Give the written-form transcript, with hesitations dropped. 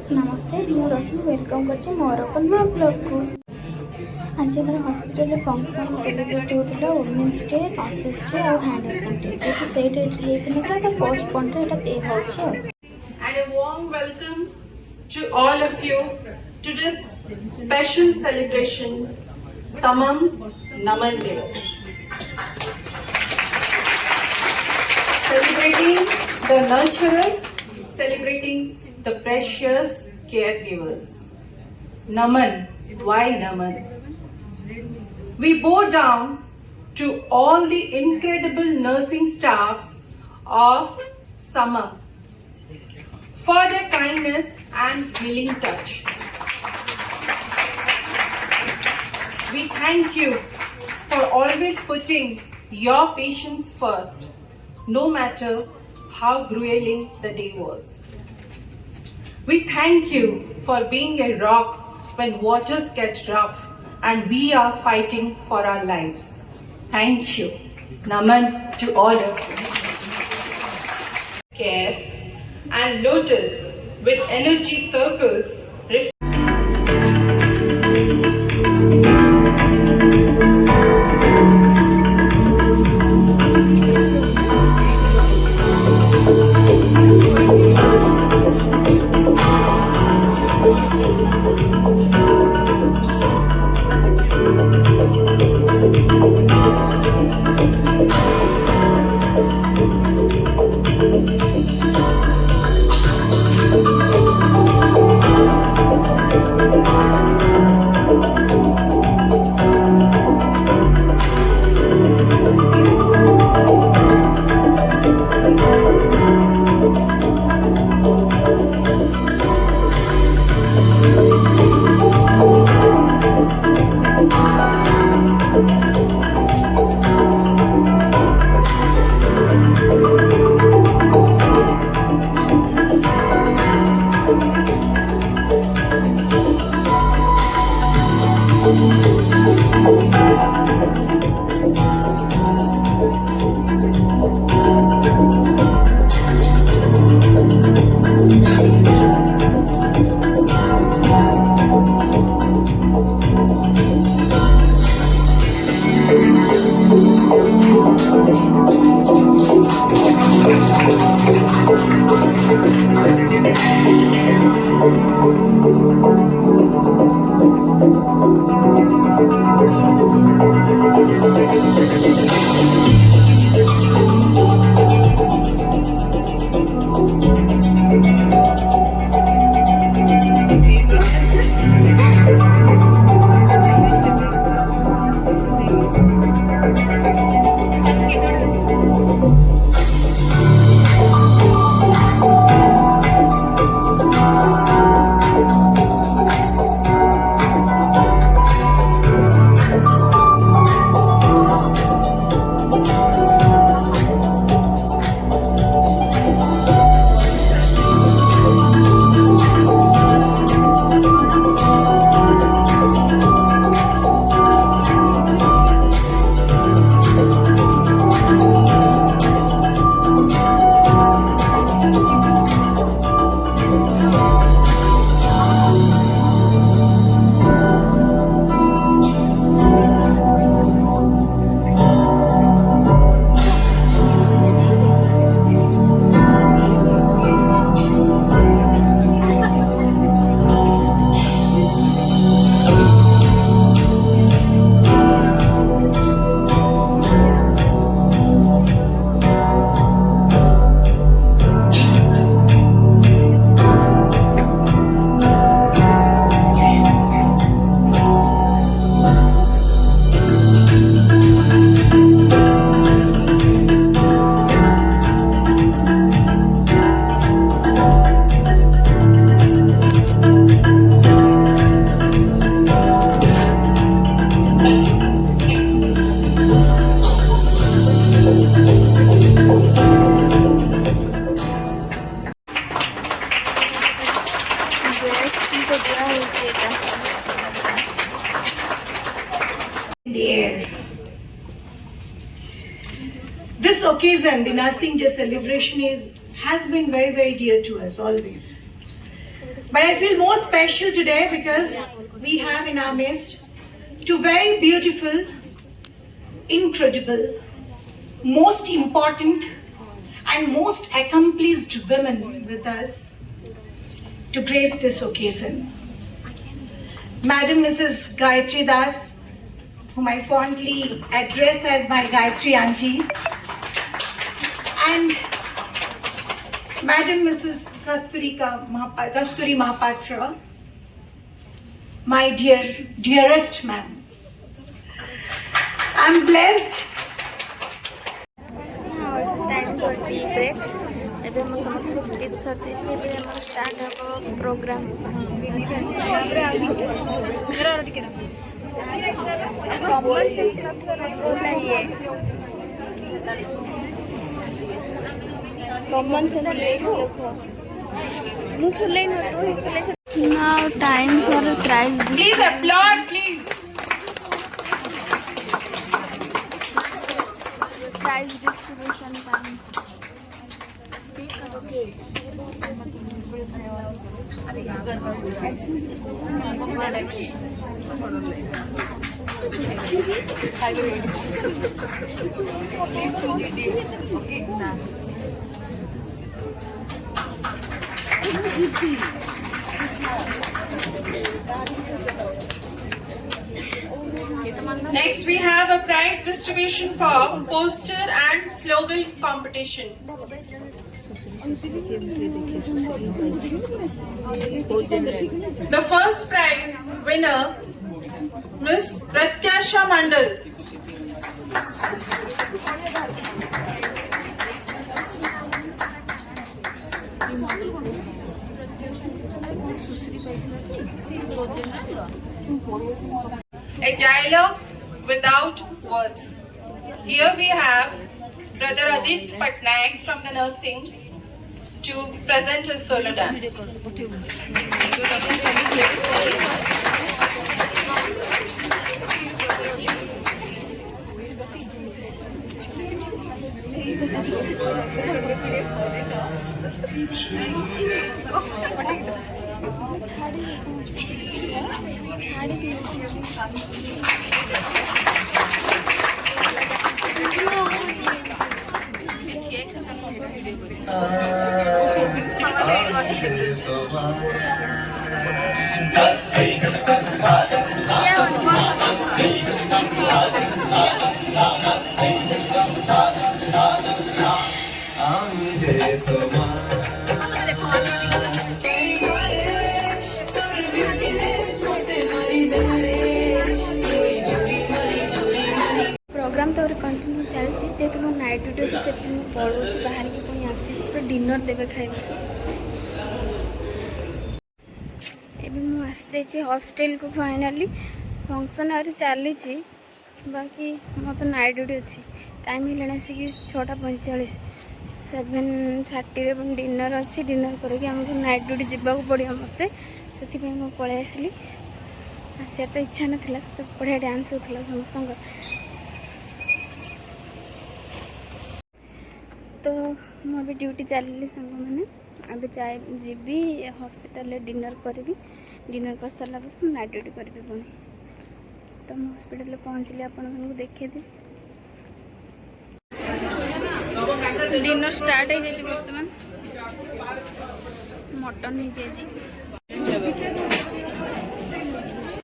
Friends नमस्ते मु रश्मि welcome कर मोर नुआ ब्लॉग को आज हॉस्पिटल फंक्शन सेलिब्रेट होता वुमेन्स डे नर्सेस डे और हैंड एक्शन डे जेहेतु से डेट फर्स्ट पॉइंट ये And a warm welcome to all of you to this special celebration, Samam's Naman Divas. Celebrating the nurturers, celebrating the precious caregivers. Naman, why Naman? We bow down to all the incredible nursing staffs of Samam for their kindness and healing touch. We thank you for always putting your patients first, no matter how grueling the day was. We thank you for being a rock when waters get rough and we are fighting for our lives. Thank you. Naman to all of you. Care and Lotus with energy circles This occasion, the Nursing Day celebration has been very, very dear to us always. But I feel more special today because we have in our midst two very beautiful, incredible, most important and most accomplished women with us to grace this occasion. Madam Mrs. Gayatri Das, whom I fondly address as my Gayatri Auntie, and Madam Mrs. Kasturi Mahapatra, my dearest ma'am. I'm blessed. Now it's time for tea break. ଏବେ ମୁଁ ସମସ୍ତଙ୍କୁ speech ସରିଛି ଏବେ ଆମର start ହେବ programme common sense ନଥିଲା ଇଏ common sense ଲୋକ ମୁଁ ଫୁଲେଇ ନ ତୁ ଫୁଲେଇ Now time for prize Please applaud, please. distribution time. Next, we have a prize distribution for poster and slogan competition. The first prize winner, Miss Pratyasha Mandal. A dialogue without words. Here we have Brother Adit Patnaik from the nursing to present his solo dance. Programme तो continue चलती जेहतु मो night duty अच्छे से पड़ोसी बाहर की पुणी आसी पूरा डिनर देवे खाइबा एबे मु आसी हॉस्टल को फाइनली फंक्शन आरी चली बाकी मो तो नाइट ड्यूटी अच्छी टाइम है आसिक 6:45 7:30 डिनर अच्छी डिनर करके आमको नाइट ड्यूटी जावाक पड़ो मत से पलि आसली आसार तो इच्छा नाला से बढ़िया डांस होता समस्त तो मुझे ड्यूटी चलि सांग मैंने अब जाए जी हॉस्पिटल डिनर करी डिनर कर सारा नाइट ड्यूटी करी पुणी तो मैं हॉस्पिटल पहुँचली आपको देखे डिनर स्टार्ट हो बर्तमान मटन हो